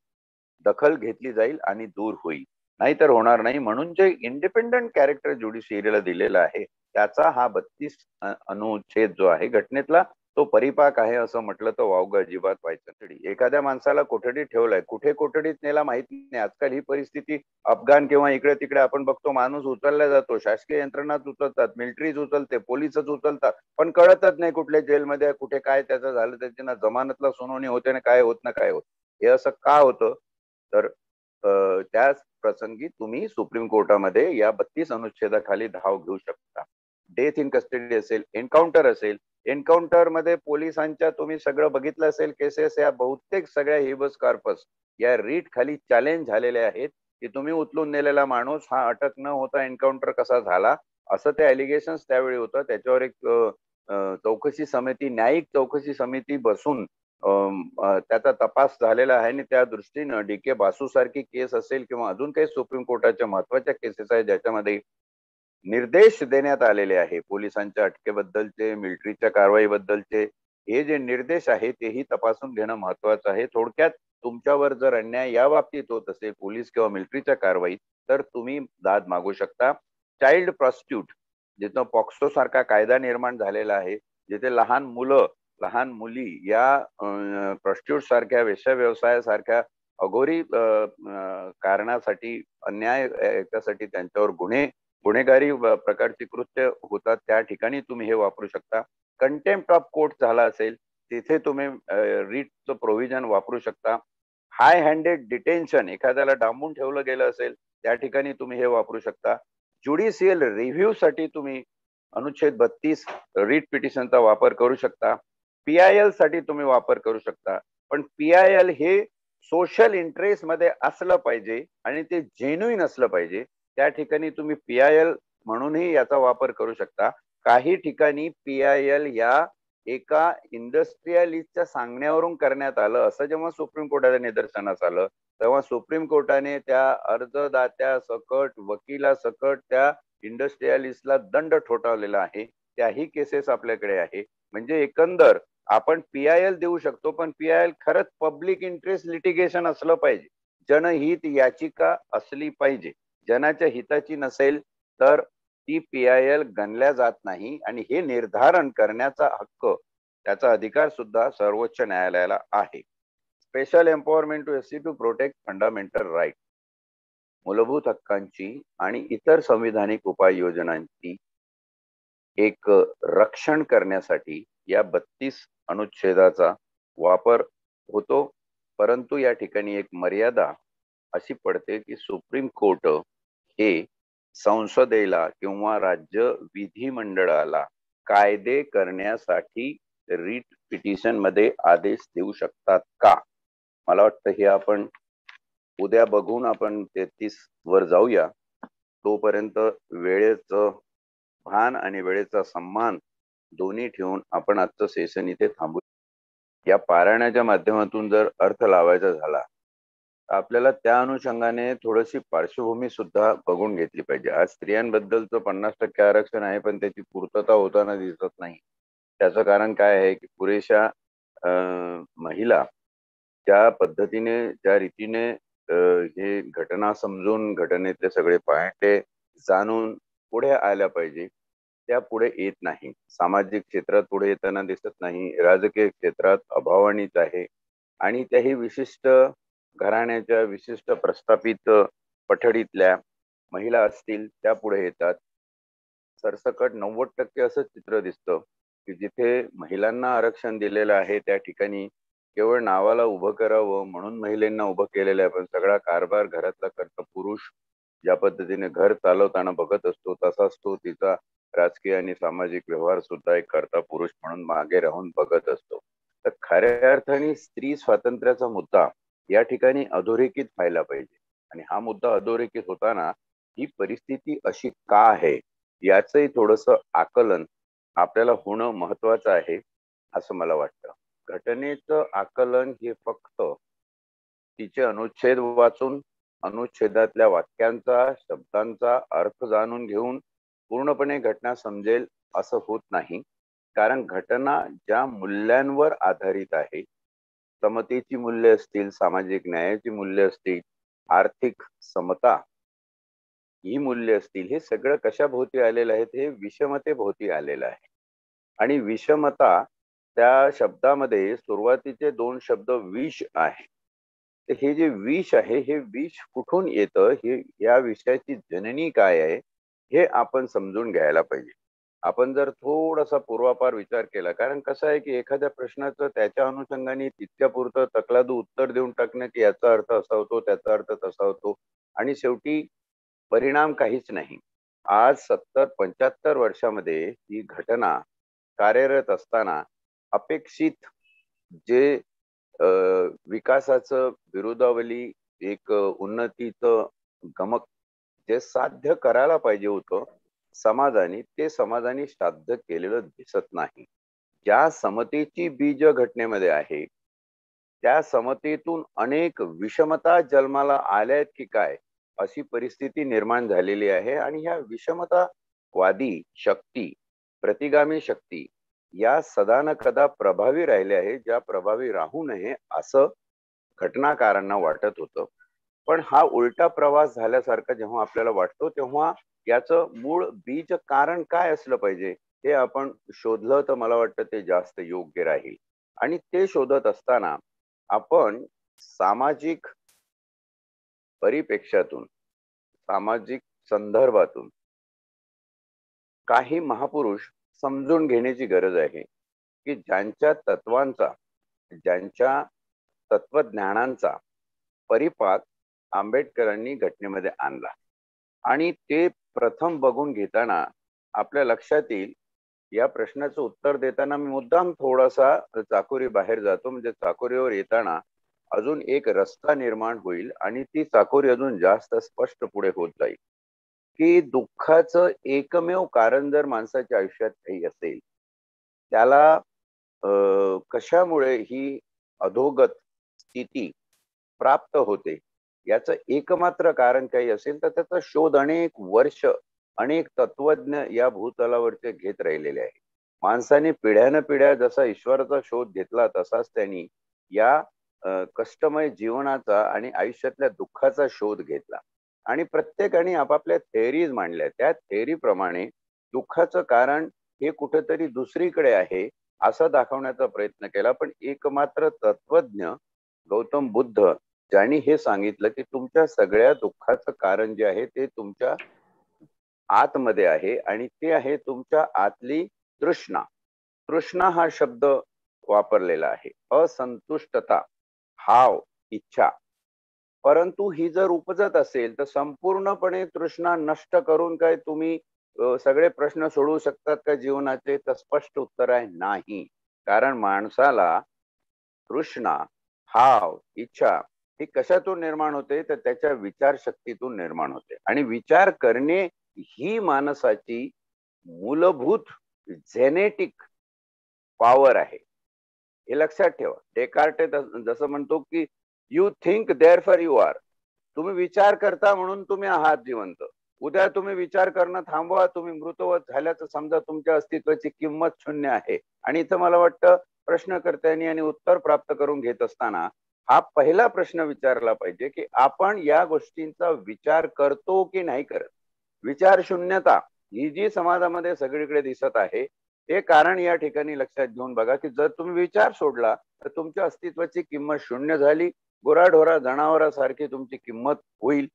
Speaker 1: दखल घेतली जाईल आणि दूर होईल, नाहीतर होणार नाही. म्हणून जे इंडिपेंडंट कॅरेक्टर ज्युडिशियरीला दिलेला आहे त्याचा हा 32 अनुच्छेद जो आहे घटनेतला तो परिपाक आहे असं म्हटलं तर वावग अजिबात व्हायचं नाही. एखाद्या माणसाला कोठडीत ठेवलाय, कुठे कोठडीत नेला माहित नाही. आजकाल ही परिस्थिती अफगाण किंवा इकडे तिकडे आपण बघतो, माणूस उचलला जातो, शासकीय यंत्रणाच उचलतात, मिलिटरीज उचलते, पोलीसच उचलतात, पण कळतच नाही कुठल्या जेलमध्ये कुठे काय त्याचं झालं, त्याची ना जमानतला सुनावणी होते ना काय होत ना काय होत. हे असं का होतं तर त्याच प्रसंगी तुम्ही सुप्रीम कोर्टामध्ये या 32 अनुच्छेदाखाली धाव घेऊ शकता. डेथ इन कस्टडी असेल, एन्काउंटर असेल, एन्काउंटर मध्ये पोलिसांच्या तुम्ही सगळं बघितलं असेल केसेस या बहुतेक सगळ्या हेबस कॉर्पस या रीट खाली चॅलेंज झालेले आहेत की तुम्ही उचलून नेलेला माणूस हा अटक न होता एन्काउंटर कसा झाला, असं ते अलिगेशन्स त्यावेळी होतं. त्याच्यावर एक चौकशी समिती, न्यायिक चौकशी समिती बसून त्याचा तपास झालेला आहे आणि त्या दृष्टीनं DK बासू सारखी केस असेल किंवा अजून काही सुप्रीम कोर्टाच्या महत्वाच्या केसेस आहेत ज्याच्यामध्ये निर्देश देण्यात आलेले आहे पोलिसांच्या अटकेबद्दलचे, मिलिटरीच्या कारवाईबद्दलचे, हे जे निर्देश आहे तेही तपासून घेणं महत्वाचं आहे. थोडक्यात तुमच्यावर जर अन्याय या बाबतीत होत असेल पोलीस किंवा मिलिटरीच्या कारवाईत तर तुम्ही दाद मागू शकता. चाइल्ड प्रॉस्टिट्यूट, जिथं पॉक्सो सारखा कायदा निर्माण झालेला आहे, जिथे लहान मुलं, लहान मुली या प्रॉस्टिट्यूट सारख्या वेश्या व्यवसायासारख्या अघोरी कारणासाठी, अन्याय याच्यासाठी त्यांच्यावर गुन्हेगारी प्रकारची कृत्य होतात, त्या ठिकाणी तुम्ही हे वापरू शकता. कंटेम्प्ट ऑफ कोर्ट झाला असेल तिथे तुम्ही रीटचं प्रोव्हिजन वापरू शकता. हाय हँडेड डिटेन्शन, एखाद्याला डांबून ठेवलं गेलं असेल त्या ठिकाणी तुम्ही हे वापरू शकता. ज्युडिशियल रिव्ह्यू साठी तुम्ही अनुच्छेद 32 रीट पिटिशनचा वापर करू शकता. PIL साठी तुम्ही वापर करू शकता, पण PIL हे सोशल इंटरेस्ट मध्ये असलं पाहिजे आणि ते जेन्युइन असलं पाहिजे. त्या ठिकाणी तुम्ही PIL म्हणूनही याचा वापर करू शकता. काही ठिकाणी PIL या एका इंडस्ट्रियलिस्टच्या सांगण्यावरून करण्यात आलं असं जेव्हा सुप्रीम कोर्टाच्या निदर्शनास आलं, तेव्हा सुप्रीम कोर्टाने त्या अर्जदात्या सकट, वकिला सकट त्या इंडस्ट्रियलिस्टला दंड ठोठावलेला आहे. त्याही केसेस आपल्याकडे आहे. म्हणजे एकंदर आपण PIL देऊ शकतो, पण PIL खरंच पब्लिक इंटरेस्ट लिटिगेशन असलं पाहिजे, जनहित याचिका असली पाहिजे. जनाच्या हिताची नसेल तर ती PIL गणल्या जात नाही, आणि हे निर्धारण करण्याचा हक्क, त्याचा अधिकार सुद्धा सर्वोच्च न्यायालयाला आहे. Special empowerment to SC to protect fundamental right, मूलभूत हक्कांची आणि इतर संविधानिक उपाययोजनांची एक रक्षण करण्यासाठी या 32 अनुच्छेदाचा वापर होतो. परंतु या ठिकाणी एक मर्यादा अशी पडते की सुप्रीम कोर्ट हे संसदेला किंवा राज्य विधिमंडळाला कायदे करण्यासाठी रिट पिटिशन मध्ये आदेश देऊ शकतात का? मला वाटतं हे आपण उद्या बघून आपण 33 वर जाऊया. तोपर्यंत वेळेचं भान आणि वेळेचा सन्मान दोन्ही ठेवून आपण आजचं सेशन इथे थांबू. या पारायणाच्या माध्यमातून जर अर्थ लावायचा झाला, आपल्याला त्या अनुषंगाने थोडीशी पार्श्वभूमी सुद्धा बघून घेतली पाहिजे. आज स्त्रियांबद्दलचं 50% आरक्षण आहे, पण त्याची पूर्तता होताना दिसत नाही. त्याचं कारण काय आहे की पुरेशा महिला ज्या पद्धतीने, ज्या रीतीने हे घटना समजून, घटनेतले सगळे पायंडे जाणून पुढे आल्या पाहिजे, त्या पुढे येत नाही. सामाजिक क्षेत्रात पुढे येताना दिसत नाही, राजकीय क्षेत्रात अभावानीच आहे. आणि त्याही विशिष्ट घराण्याच्या, विशिष्ट प्रस्थापित पठडीतल्या महिला असतील त्या पुढे येतात. सरसकट 90% असं चित्र दिसतं की जिथे महिलांना आरक्षण दिलेलं आहे त्या ठिकाणी केवळ नावाला उभं करावं म्हणून महिलांना उभं केलेलं आहे, पण सगळा कारभार घरातला करता पुरुष ज्या पद्धतीने घर चालवताना बघत असतो, तसाच तो तिचा राजकीय आणि सामाजिक व्यवहार सुद्धा एक करता पुरुष म्हणून मागे राहून बघत असतो. तर खऱ्या अर्थाने स्त्री स्वातंत्र्याचा मुद्दा या ठिकाणी अधोरेखित व्हायला पाहिजे. आणि हा मुद्दा अधोरेखित होताना ही परिस्थिती अशी का आहे याचंही थोडस आकलन आपल्याला होणं महत्वाचं आहे असं मला वाटतं. घटनेचं आकलन हे फक्त तिचे अनुच्छेद वाचून, अनुच्छेदातल्या वाक्यांचा, शब्दांचा अर्थ जाणून घेऊन पूर्णपणे घटना समजेल असं होत नाही. कारण घटना ज्या मूल्यांवर आधारित आहे, समतेची मूल्य असतील, सामाजिक न्यायाची मूल्य असतील, आर्थिक समता ही मूल्य असतील, हे सगळं कशा भोवती आलेलं आहे? हे विषमते भोवती आलेलं आहे. आणि विषमता त्या शब्दामध्ये सुरुवातीचे 2 शब्द विष आहे. तर हे जे विष आहे, हे विष कुठून येतं, हे या विषयाची जननी काय आहे हे आपण समजून घ्यायला पाहिजे. आपण जर थोडासा पूर्वापार विचार केला, कारण कसं आहे की एखाद्या प्रश्नाचं त्याच्या अनुषंगाने तितक्यापुरतं तकलादू उत्तर देऊन टाकणं की याचा अर्थ असा होतो, त्याचा अर्थ तसा होतो, आणि शेवटी परिणाम काहीच नाही. आज 70-75 वर्षामध्ये ही घटना कार्यरत असताना अपेक्षित जे विकासाचं विरोधावली, एक उन्नतीचं गमक जे साध्य करायला पाहिजे होतं समाजाने, ते समाजाने साध्य केलेलं दिसत नाही. ज्या समतेची बीज घटनेमध्ये आहे, त्या समतेतून अनेक विषमता जन्माला आल्यात की काय अशी परिस्थिती निर्माण झालेली आहे. आणि ह्या विषमतावादी शक्ती, प्रतिगामी शक्ती या सदा न कदा प्रभावी राहिल्या आहेत, ज्या प्रभावी राहू नये असं घटनाकारांना वाटत होतं. पण हा उलटा प्रवास झाल्यासारखा जेव्हा आपल्याला वाटतो, तेव्हा याचं मूळ बीज कारण काय असलं पाहिजे हे आपण शोधलं तर मला वाटतं ते जास्त योग्य राहील. आणि ते शोधत असताना आपण सामाजिक परिप्रेक्ष्यातून, सामाजिक संदर्भातून काही महापुरुष समजून घेण्याची गरज आहे की ज्यांच्या तत्वांचा, ज्यांच्या तत्वज्ञानांचा परिपाक आंबेडकरांनी घटनेमध्ये आणला. आणि ते प्रथम बघून घेताना आपल्या लक्षात येईल, या प्रश्नाचं उत्तर देताना मी मुद्दाम थोडासा चाकोरी बाहेर जातो, म्हणजे चाकोरीवर येताना अजून एक रस्ता निर्माण होईल आणि ती चाकोरी अजून जास्त स्पष्ट पुढे होत जाईल. की दुःखाचं एकमेव कारण जर माणसाच्या आयुष्यात काही असेल, त्याला कशामुळे ही अधोगत स्थिती प्राप्त होते, याचं एकमात्र कारण काही असेल तर त्याचा शोध अनेक वर्ष अनेक तत्वज्ञ या भूतलावरचे घेत राहिलेले आहे. माणसाने पिढ्यानपिढ्या जसा ईश्वराचा शोध घेतला तसाच त्यांनी या कष्टमय जीवनाचा आणि आयुष्यातल्या दुःखाचा शोध घेतला आणि प्रत्येकाने आपापल्या थेअरीज मांडल्या. त्या थेअरी प्रमाणे दुःखाचं कारण हे कुठेतरी दुसरीकडे आहे असं दाखवण्याचा प्रयत्न केला. पण एकमात्र तत्वज्ञ गौतम बुद्ध ज्यांनी हे सांगितलं की तुमच्या सगळ्या दुःखाचं कारण जे आहे ते तुमच्या आतमध्ये आहे आणि ते आहे तुमच्या आतली तृष्णा. तृष्णा हा शब्द वापरलेला आहे. असंतुष्टता, हाव, इच्छा. परंतु ही जर उपजत असेल तर संपूर्णपणे तृष्णा नष्ट करून काय तुम्ही सगळे प्रश्न सोडवू शकतात का जीवनाचे? तर स्पष्ट उत्तर आहे नाही. कारण माणसाला तृष्णा, हाव, इच्छा ही कशातून निर्माण होते? तर त्याच्या विचार शक्तीतून निर्माण होते. आणि विचार करणे ही माणसाची मूलभूत जेनेटिक पॉवर आहे. हे लक्षात ठेवा. डेकार्टे जसं म्हणतो की you think therefore you are. तुम्ही विचार करता म्हणून तुम्ही आहात जिवंत. उद्या तुम्ही विचार करणं थांबवा, तुम्ही मृतवत झाल्याचं समजा, तुमच्या अस्तित्वाची किंमत शून्य आहे. आणि इथं मला वाटतं प्रश्नकर्त्यांनी आणि उत्तर प्राप्त करून घेत असताना हा पहिला प्रश्न विचारला पाहिजे की आपण या गोष्टींचा विचार करतो की नाही करत. विचार शून्यता ही जी समाजामध्ये सगळीकडे दिसत आहे ते कारण या ठिकाणी लक्षात घेऊन बघा की जर तुम्ही विचार सोडला तर तुमच्या अस्तित्वाची किंमत शून्य झाली. गुराढोरा जनावरासारखी तुमची किंमत होईल.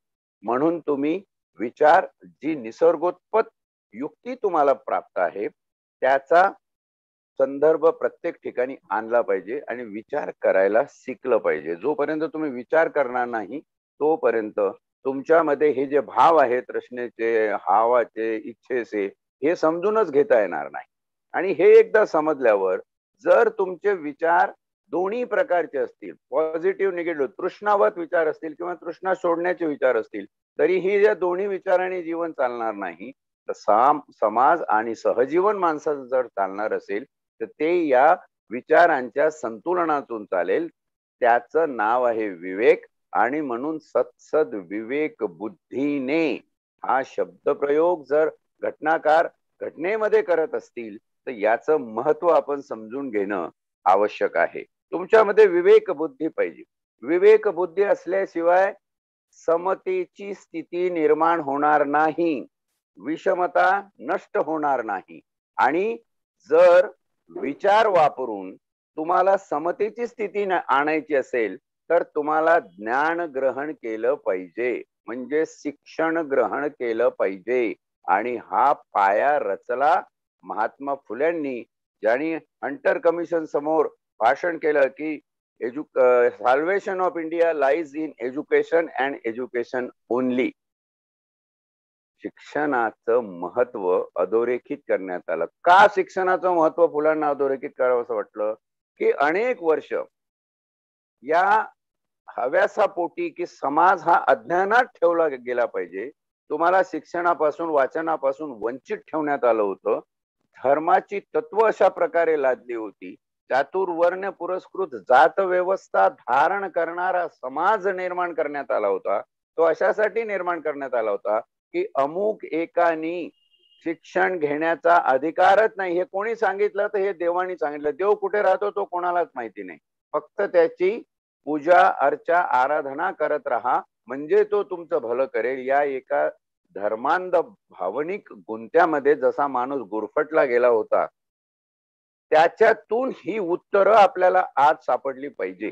Speaker 1: म्हणून तुम्ही विचार, जी निसर्गोत्पत्त युक्ती तुम्हाला प्राप्त आहे त्याचा संदर्भ प्रत्येक ठिकाणी आणला पाहिजे आणि विचार करायला शिकलं पाहिजे. जोपर्यंत तुम्ही विचार करणार नाही तोपर्यंत तुमच्यामध्ये हे जे भाव आहेत रचनेचे, हावाचे, इच्छेचे, हे समजूनच घेता येणार नाही. आणि हे एकदा समजल्यावर जर तुमचे विचार दोन्ही प्रकारचे असतील, पॉझिटिव्ह निगेटिव्ह, तृष्णावत विचार असतील किंवा तृष्णा सोडण्याचे विचार असतील, तरीही या दोन्ही विचारांनी जीवन चालणार नाही. तर समाज आणि सहजीवन माणसाचं जर चालणार असेल तर ते या विचारांच्या संतुलनातून चालेल. त्याचं नाव आहे विवेक. आणि म्हणून सत्सद विवेक बुद्धीने हा शब्दप्रयोग जर घटनाकार घटनेमध्ये करत असतील तर याचं महत्व आपण समजून घेणं आवश्यक आहे. तुमच्यामध्ये विवेक बुद्धी पाहिजे. विवेक बुद्धी असल्याशिवाय समतेची स्थिती निर्माण होणार नाही, विषमता नष्ट होणार नाही. आणि जर विचार वापरून तुम्हाला समतेची स्थिती आणायची असेल तर तुम्हाला ज्ञान ग्रहण केलं पाहिजे, म्हणजे शिक्षण ग्रहण केलं पाहिजे. आणि हा पाया रचला महात्मा फुल्यांनी, ज्यांनी हंटर कमिशन समोर भाषण केलं की salvation of India lies in education and education only. शिक्षणाचं महत्व अधोरेखित करण्यात आलं. का शिक्षणाचं महत्व फुलांना अधोरेखित करावं असं वाटलं? की अनेक वर्ष या हव्यासापोटी की समाज हा अज्ञानात ठेवला गेला पाहिजे, तुम्हाला शिक्षणापासून, वाचनापासून वंचित ठेवण्यात आलं होतं. धर्माची तत्व अशा प्रकारे लादली होती. चातुर्वर्ण पुरस्कृत जात व्यवस्था धारण करणारा समाज निर्माण करण्यात आला होता. तो अशासाठी निर्माण करण्यात आला होता की अमुक एकानी शिक्षण घेण्याचा अधिकारच नाही. हे कोणी सांगितलं? तर हे देवानी सांगितलं. देव कुठे राहतो तो कोणालाच माहिती नाही. फक्त त्याची पूजा अर्चा आराधना करत राहा म्हणजे तो तुमचं भलं करेल. या एका धर्मांध भावनिक गुंत्यामध्ये जसा माणूस गुरफटला गेला होता, त्याच्यातून ही उत्तरं आपल्याला आज सापडली पाहिजे.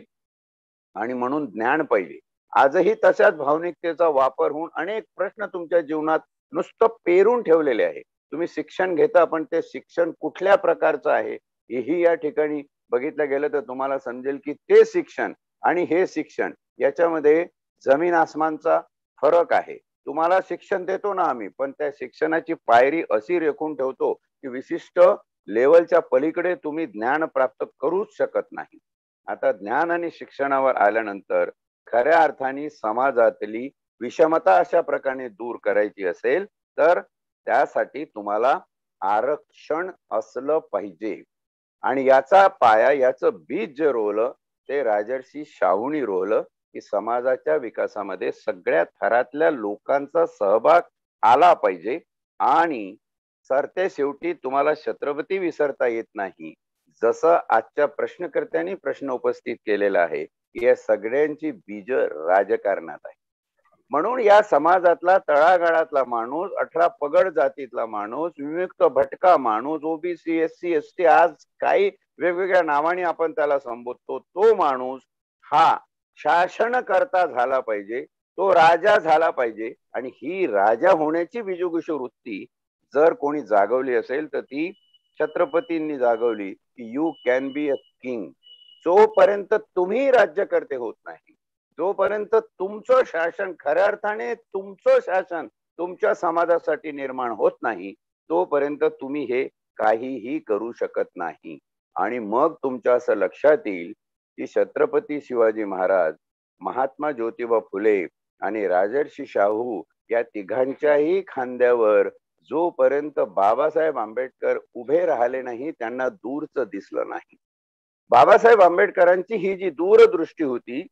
Speaker 1: आणि म्हणून ज्ञान पाहिजे. आजही तशाच भावनिकतेचा वापर होऊन अनेक प्रश्न तुमच्या जीवनात नुसतं पेरून ठेवलेले आहे. तुम्ही शिक्षण घेता पण ते शिक्षण कुठल्या प्रकारचं आहे हेही या ठिकाणी बघितलं गेलं तर तुम्हाला समजेल की ते शिक्षण आणि हे शिक्षण याच्यामध्ये जमीन आसमानचा फरक आहे. तुम्हाला शिक्षण देतो ना आम्ही, पण त्या शिक्षणाची पायरी अशी रेखून ठेवतो की विशिष्ट लेवलच्या पलीकडे तुम्ही ज्ञान प्राप्त करूच शकत नाही. आता ज्ञान आणि शिक्षणावर आल्यानंतर खऱ्या अर्थाने समाजातली विषमता अशा प्रकारे दूर करायची असेल तर त्यासाठी तुम्हाला आरक्षण असलं पाहिजे. आणि याचा पाया, याचं बीज जे रोवलं ते राजर्षी शाहूंनी रोवलं की समाजाच्या विकासामध्ये सगळ्या थरातल्या लोकांचा सहभाग आला पाहिजे. आणि सरते शेवटी तुम्हाला छत्रपती विसरता येत नाही. जसं आजच्या प्रश्नकर्त्यांनी प्रश्न उपस्थित केलेला आहे की या सगळ्यांची बीज राजकारणात आहे. म्हणून या समाजातला तळागाळातला माणूस, 18 पगड जातीतला माणूस, विमुक्त भटका माणूस, ओबीसी, SC, ST, आज काही वेगवेगळ्या नावाने आपण त्याला संबोधतो, तो माणूस हा शासनकर्ता झाला पाहिजे, तो राजा झाला पाहिजे. आणि ही राजा होण्याची बीजगुष वृत्ती जर कोणी जागवली असेल तर ती छत्रपतींनी जागवली की you can be a king. जोपर्यंत तुम्ही राज्यकर्ते होत नाही, जोपर्यंत तुमचं शासन खऱ्या अर्थाने तुमचं शासन तुमच्या समाजासाठी निर्माण होत नाही, तोपर्यंत तुम्ही हे काहीही करू शकत नाही. आणि मग तुमच्या असं लक्षात येईल की छत्रपती शिवाजी महाराज, महात्मा ज्योतिबा फुले आणि राजर्षी शाहू या तिघांच्याही खांद्यावर जोपर्यंत बाबासाहेब आंबेडकर उभे राहिले नाही, त्यांना दूरच दिसलं नाही. बाबासाहेब आंबेडकरांची ही जी दूरदृष्टी होती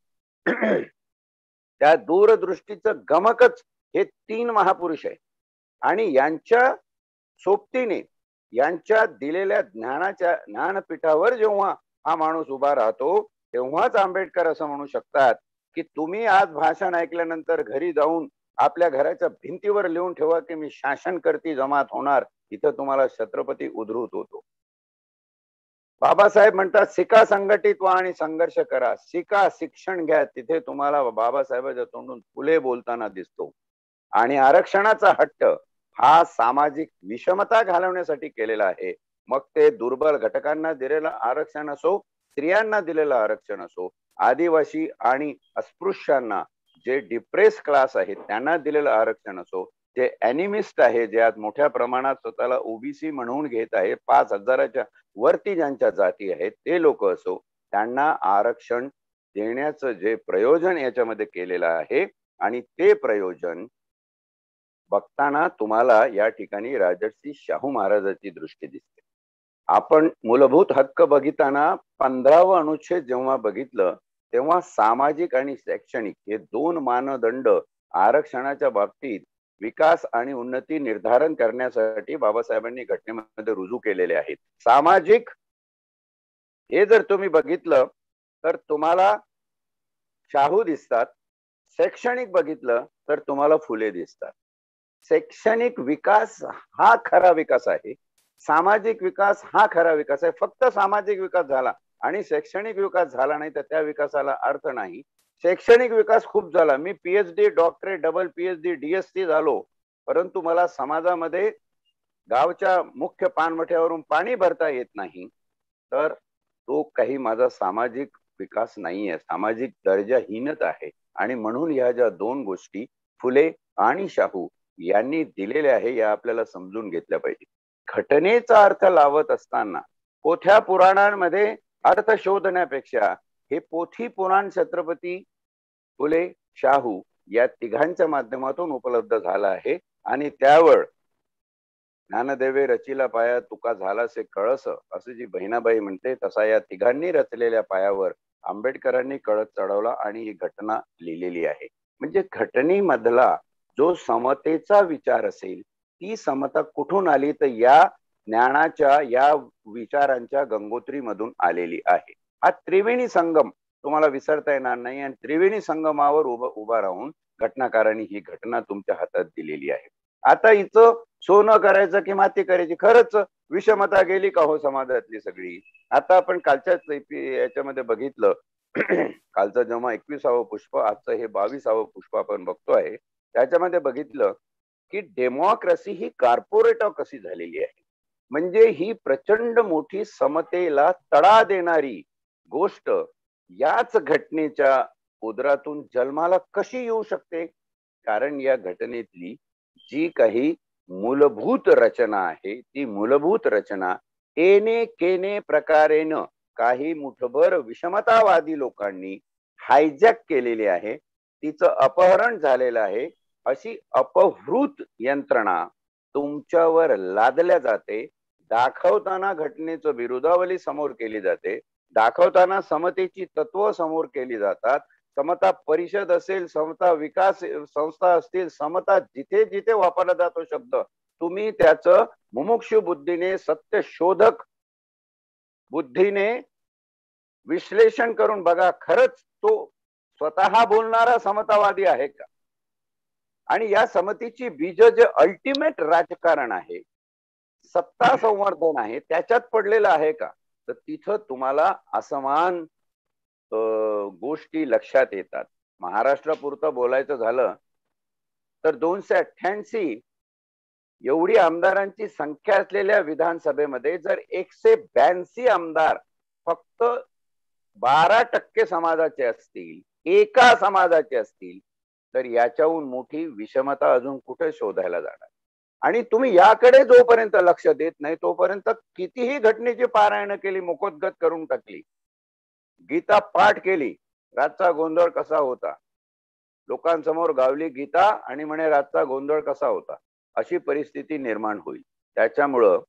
Speaker 1: त्या दूरदृष्टीचं गमकच हे 3 महापुरुष आहे. आणि यांच्या सोबतीने, यांच्या दिलेल्या ज्ञानपीठावर जेव्हा हा माणूस उभा राहतो, तेव्हाच आंबेडकर असं म्हणू शकतात की तुम्ही आज भाषण ऐकल्यानंतर घरी जाऊन आपल्या घराच्या भिंतीवर लिहून ठेवा की मी शासनकर्ती जमात होणार, इथं तुम्हाला छत्रपती उद्धृत होतो. बाबासाहेब म्हणतात शिका, संघटित व्हा आणि संघर्ष करा. शिका, शिक्षण घ्या. तिथे तुम्हाला बाबासाहेबांच्या तोंडून फुले बोलताना दिसतो. आणि आरक्षणाचा हट्ट हा सामाजिक विषमता घालवण्यासाठी केलेला आहे. मग ते दुर्बल घटकांना दिलेलं आरक्षण असो, स्त्रियांना दिलेलं आरक्षण असो, आदिवासी आणि अस्पृश्यांना, जे डिप्रेस क्लास आहेत त्यांना दिलेलं आरक्षण असो, जे अॅनिमिस्ट आहे, जे आज मोठ्या प्रमाणात स्वतःला ओबीसी म्हणून घेत आहे, 5,000च्या वरती ज्यांच्या जाती आहेत ते लोक असो, त्यांना आरक्षण देण्याचं जे प्रयोजन याच्यामध्ये केलेलं आहे, आणि ते प्रयोजन बघताना तुम्हाला या ठिकाणी राजर्षी शाहू महाराजांची दृष्टी दिसते. आपण मूलभूत हक्क बघिताना 15वा अनुच्छेद जेव्हा बघितलं तेव्हा सामाजिक आणि शैक्षणिक हे 2 मानदंड आरक्षणाच्या बाबतीत विकास आणि उन्नती निर्धारण करण्यासाठी बाबासाहेबांनी घटनेमध्ये रुजू केलेले आहेत. सामाजिक हे जर तुम्ही बघितलं तर तुम्हाला शाहू दिसतात, शैक्षणिक बघितलं तर तुम्हाला फुले दिसतात. शैक्षणिक विकास हा खरा विकास आहे, सामाजिक विकास हा खरा विकास आहे. फक्त सामाजिक विकास झाला आणि शैक्षणिक विकास झाला नाही तर त्या विकासाला अर्थ नाही. शैक्षणिक विकास खूप झाला, मी PhD, doctorate, double PhD, DSc झालो, परंतु मला समाजामध्ये गावच्या मुख्य पानवठ्यावरून पाणी भरता येत नाही, तर तो काही माझा सामाजिक विकास नाहीये, सामाजिक दर्जाहीनच आहे. आणि म्हणून ह्या ज्या 2 गोष्टी फुले आणि शाहू यांनी दिलेल्या आहे या आपल्याला समजून घेतल्या पाहिजे. घटनेचा अर्थ लावत असताना पोथ्या पुराणांमध्ये अर्थ शोधण्यापेक्षा हे पोथी पुराण छत्रपती फुले, शाहू या तिघांच्या माध्यमातून उपलब्ध झाला आहे. आणि त्यावर ज्ञानदेवे रचिला पाया तुका झालासे कळस, असं जी बहिणाबाई म्हणते, तसा या तिघांनी रचलेल्या पायावर आंबेडकरांनी कळस चढवला आणि ही घटना लिहिलेली आहे. म्हणजे घटनेमधला जो समतेचा विचार असेल, ती समता कुठून आली तर या ज्ञानाच्या, या विचारांच्या गंगोत्रीमधून आलेली आहे. हा त्रिवेणी संगम तुम्हाला विसरता येणार नाही, आणि त्रिवेणी संगमावर उभा राहून घटनाकारांनी ही घटना तुमच्या हातात दिलेली आहे. आता हिचं सोनं करायचं की माती करायची, खरंच विषमता गेली का हो समाजातली सगळी? आता आपण कालच्याच याच्यामध्ये बघितलं कालचं जेव्हा 21वं पुष्प, आजचं हे 22वं पुष्प आपण बघतोय, त्याच्यामध्ये बघितलं की डेमोक्रेसी ही कॉर्पोरेट कशी झालेली आहे. म्हणजे ही प्रचंड मोठी समतेला तडा देणारी गोष्ट याच घटनेच्या उदरातून जन्माला कशी येऊ शकते? कारण या घटनेतली जी काही मूलभूत रचना आहे, ती मूलभूत रचना एने केने प्रकारेनं काही मुठभर विषमतावादी लोकांनी हायजॅक केलेली आहे, तिचं अपहरण झालेलं आहे. अशी अपहृत यंत्रणा तुमच्यावर लादल्या जाते, दाखवताना घटनेचं विरोधावली समोर केली जाते, दाखवताना समतेची तत्व समोर केली जातात. समता परिषद असेल, समता विकास संस्था असतील, समता जिथे जिथे वापरला जातो शब्द, तुम्ही त्याचं मुमुक्षु बुद्धीने, सत्य शोधक बुद्धीने विश्लेषण करून बघा, खरंच तो स्वतः बोलणारा समतावादी आहे का? आणि या समतेची बीज जे अल्टिमेट राजकारण आहे, सत्ता संवर्धन आहे, त्याच्यात पडलेलं आहे का? तर तिथं तुम्हाला असमान गोष्टी लक्षात येतात. महाराष्ट्रापुरतं बोलायचं झालं तर 288 एवढी आमदारांची संख्या असलेल्या विधानसभेमध्ये जर 182 आमदार फक्त 12% समाजाचे असतील, एका समाजाचे असतील, तर याच्याहून मोठी विषमता अजून कुठे शोधायला जाणार? आणि तुम्ही याकडे जोपर्यंत लक्ष देत नाही तोपर्यंत कितीही घटनेची पारायण केली, मुखोद्गत करून टाकली, गीता पाठ केली, रातचा गोंधळ कसा होता, लोकांसमोर गावली गीता आणि म्हणे रातचा गोंधळ कसा होता, अशी परिस्थिती निर्माण होईल. त्याच्यामुळं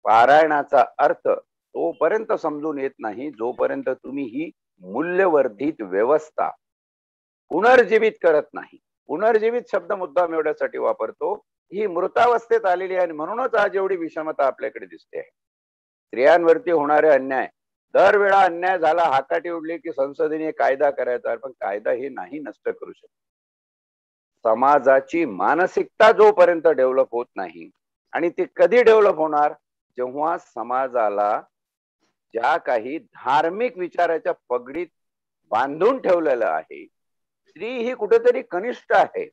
Speaker 1: पारायणाचा अर्थ तोपर्यंत समजून येत नाही जोपर्यंत तुम्ही ही मूल्यवर्धित व्यवस्था पुनर्जीवित करत नाही. पुनर्जीवित शब्द मुद्दाम एवढ्यासाठी वापरतो, ही मृतावस्थेत आलेली आहे आणि म्हणूनच आज एवढी विषमता आपल्याकडे दिसते आहे. स्त्रियांवरती होणारे अन्याय, दरवेळा अन्याय झाला, हाकाटी उडली की संसदेने कायदा करायचा, पण कायदा हे नाही नष्ट करू शकत. समाजाची मानसिकता जोपर्यंत डेव्हलप होत नाही, आणि ती कधी डेव्हलप होणार? जेव्हा समाजाला ज्या काही धार्मिक विचाराच्या पगडीत बांधून ठेवलेलं आहे, स्त्री ही कुठेतरी कनिष्ठ आहे,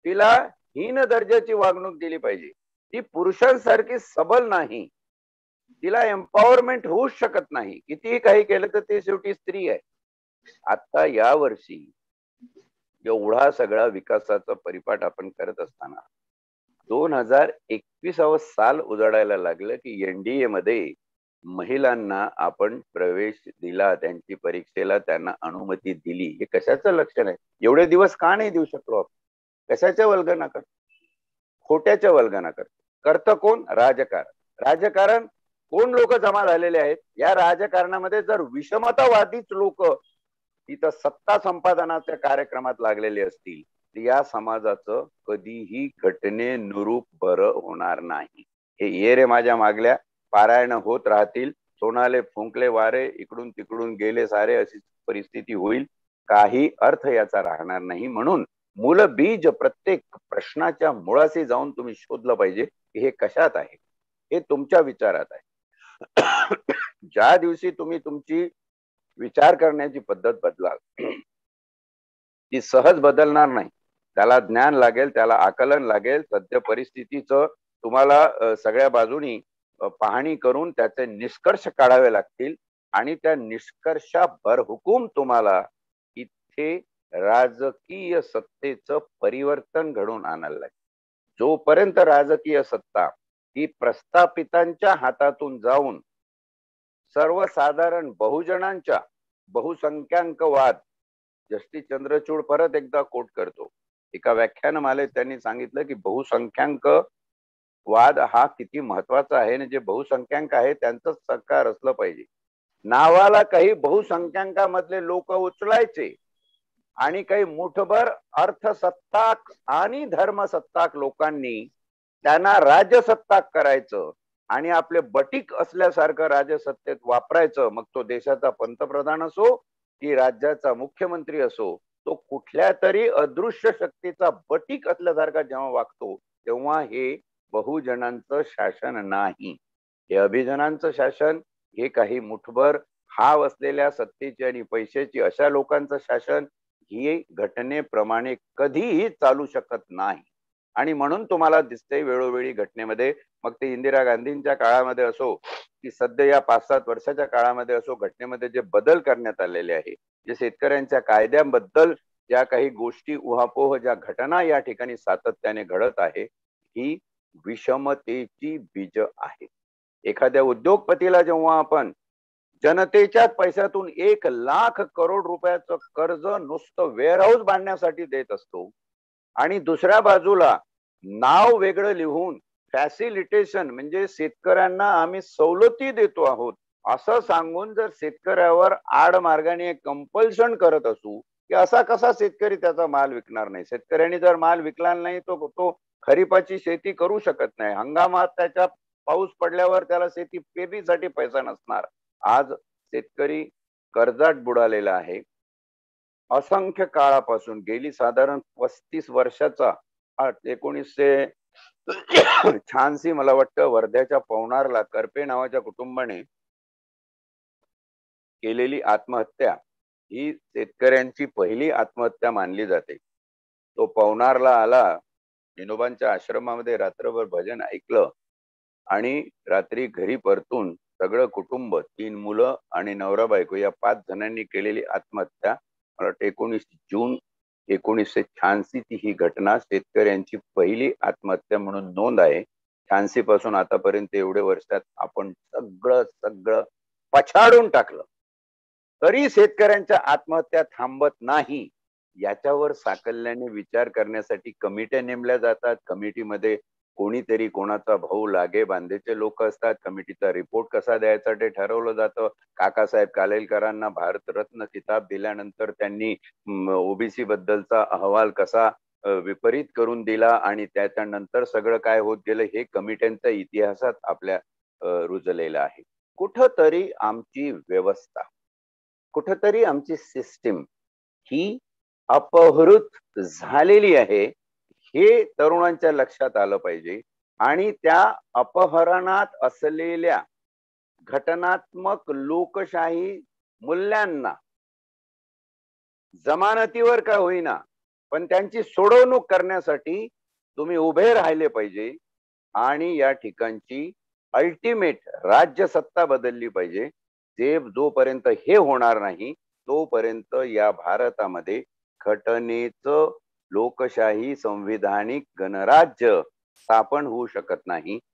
Speaker 1: तिला हीन दर्जाची वागणूक दिली पाहिजे, ती पुरुषांसारखी सबल नाही, तिला एम्पॉवरमेंट होऊच शकत नाही, कितीही काही केलं तर ती शेवटी स्त्री आहे. आता या वर्षी एवढा सगळा विकासाचा परिपाठ आपण करत असताना 2021 साल उजाडायला लागलं की एनडीए मध्ये महिलांना आपण प्रवेश दिला, त्यांची परीक्षेला त्यांना अनुमती दिली. हे कशाचं लक्षण आहे? एवढे दिवस का नाही देऊ शकलो आपण? कशाच्या वल्गना करतो? खोट्याच्या वल्गना करतो. करतं कोण? राजकारण. राजकारण कोण लोक जमा झालेले आहेत? या राजकारणामध्ये जर विषमतावादीच लोक इथं सत्ता संपादनाच्या कार्यक्रमात लागलेले असतील तर या समाजाचं कधीही घटनेनुरूप बरं होणार नाही. हे ये रे माझ्या मागल्या पारायण होत राहतील, सोनाले फुंकले वारे, इकडून तिकडून गेले सारे, अशी परिस्थिती होईल. काही अर्थ याचा राहणार नाही. म्हणून मूल बीज प्रत्येक प्रश्नाच्या मुळाशी जाऊन तुम्ही शोधलं पाहिजे की हे कशात आहे, हे तुमच्या विचारात आहे. ज्या दिवशी तुम्ही तुमची विचार करण्याची पद्धत बदलाल, ती सहज बदलणार नाही. त्याला ज्ञान लागेल, त्याला आकलन लागेल, सद्य परिस्थितीचं तुम्हाला सगळ्या बाजूनी पाहणी करून त्याचे निष्कर्ष काढावे लागतील आणि त्या निष्कर्षाभर हुकूम तुम्हाला इथे राजकीय सत्तेचं परिवर्तन घडून आणायला लागेल. जोपर्यंत राजकीय सत्ता ही प्रस्थापितांच्या हातातून जाऊन सर्वसाधारण बहुजनांच्या, बहुसंख्याकवाद, जस्टिस चंद्रचूड परत एकदा कोट करतो, एका व्याख्यानमालेत त्यांनी सांगितलं की बहुसंख्याक वाद हा किती महत्वाचा आहे, आणि जे बहुसंख्याक आहे त्यांचंच सरकार असलं पाहिजे. नावाला काही बहुसंख्याकामधले लोक उचलायचे आणि काही मुठभर अर्थसत्ताक आणि धर्मसत्ताक लोकांनी त्यांना राजसत्ताक करायचं आणि आपले बटीक असल्यासारखं राजसत्तेत वापरायचं. मग तो देशाचा पंतप्रधान असो की राज्याचा मुख्यमंत्री असो, तो कुठल्या तरी अदृश्य शक्तीचा बटीक असल्यासारखा जेव्हा वागतो तेव्हा हे बहुजनांचं शासन नाही, हे अभिजनांचं शासन, हे काही मुठभर हाव असलेल्या सत्तेची आणि पैशाची अशा लोकांचं शासन ही घटनेप्रमाणे कधीही चालू शकत नाही. आणि म्हणून तुम्हाला दिसते वेळोवेळी घटनेमध्ये, मग ते इंदिरा गांधींच्या काळामध्ये असो की सध्या या 5-7 वर्षाच्या काळामध्ये असो, घटनेमध्ये जे बदल करण्यात आलेले आहे, जे शेतकऱ्यांच्या कायद्यांबद्दल ज्या काही गोष्टी, उहापोह, ज्या घटना या ठिकाणी सातत्याने घडत आहे, ही विषमतेची बीज आहे. एखाद्या उद्योगपतीला जेव्हा आपण जनतेच्याच पैशातून 1,00,000 करोड रुपयाचं कर्ज नुसतं वेअरहाऊस बांधण्यासाठी देत असतो आणि दुसऱ्या बाजूला नाव वेगळं लिहून फॅसिलिटेशन म्हणजे शेतकऱ्यांना आम्ही सवलती देतो आहोत असं सांगून जर शेतकऱ्यावर आड मार्गाने कंपल्शन करत असू की असा कसा शेतकरी त्याचा माल विकणार नाही. शेतकऱ्यांनी जर माल विकला नाही तो खरीपाची शेती करू शकत नाही. हंगामात त्याच्या पाऊस पडल्यावर त्याला शेती पेरणीसाठी पैसा नसणार. आज शेतकरी कर्जात बुडालेला आहे. असंख्य काळापासून गेली साधारण 35 वर्षाचा 1986 मला वाटतं वर्ध्याच्या पवनारला करपे नावाच्या कुटुंबाने केलेली आत्महत्या ही शेतकऱ्यांची पहिली आत्महत्या मानली जाते. तो पवनारला आला, विनोबांच्या आश्रमामध्ये रात्रभर भजन ऐकलं आणि रात्री घरी परतून सगळं कुटुंब 3 मुलं आणि नवरा बायको या 5 जणांनी केलेली आत्महत्या. मला वाटतं 19 जून 1986 ची ही घटना शेतकऱ्यांची पहिली आत्महत्या म्हणून नोंद आहे. 86 पासून आतापर्यंत एवढे वर्षात आपण सगळं पछाडून टाकलं तरी शेतकऱ्यांच्या आत्महत्या थांबत नाही. याच्यावर साकल्याने विचार करण्यासाठी कमिट्या नेमल्या जातात. कमिटीमध्ये कोणीतरी कोणाचा भाऊ लागे बांधेचे लोक असतात. कमिटीचा रिपोर्ट कसा द्यायचा ते ठरवलं जातं. काकासाहेब कालेलकरांना भारतरत्न किताब दिल्यानंतर त्यांनी ओबीसी बद्दलचा अहवाल कसा विपरीत करून दिला आणि त्याच्यानंतर सगळं काय होत गेलं हे कमिट्यांच्या इतिहासात आपल्या रुजलेलं आहे. कुठंतरी आमची व्यवस्था, कुठंतरी आमची सिस्टीम ही अपहृत झालेली आहे हे तरुणांच्या लक्षात आलं पाहिजे. आणि त्या अपहरणात असलेल्या घटनात्मक लोकशाही मूल्यांना जमानतीवर का होईना पण त्यांची सोडवणूक करण्यासाठी तुम्ही उभे राहिले पाहिजे. आणि या ठिकाणची अल्टिमेट राज्य सत्ता बदलली पाहिजे. ते जोपर्यंत हे होणार नाही तोपर्यंत या भारतामध्ये घटनेचं लोकशाही संविधानिक गणराज्य स्थापन होऊ शकत नाही.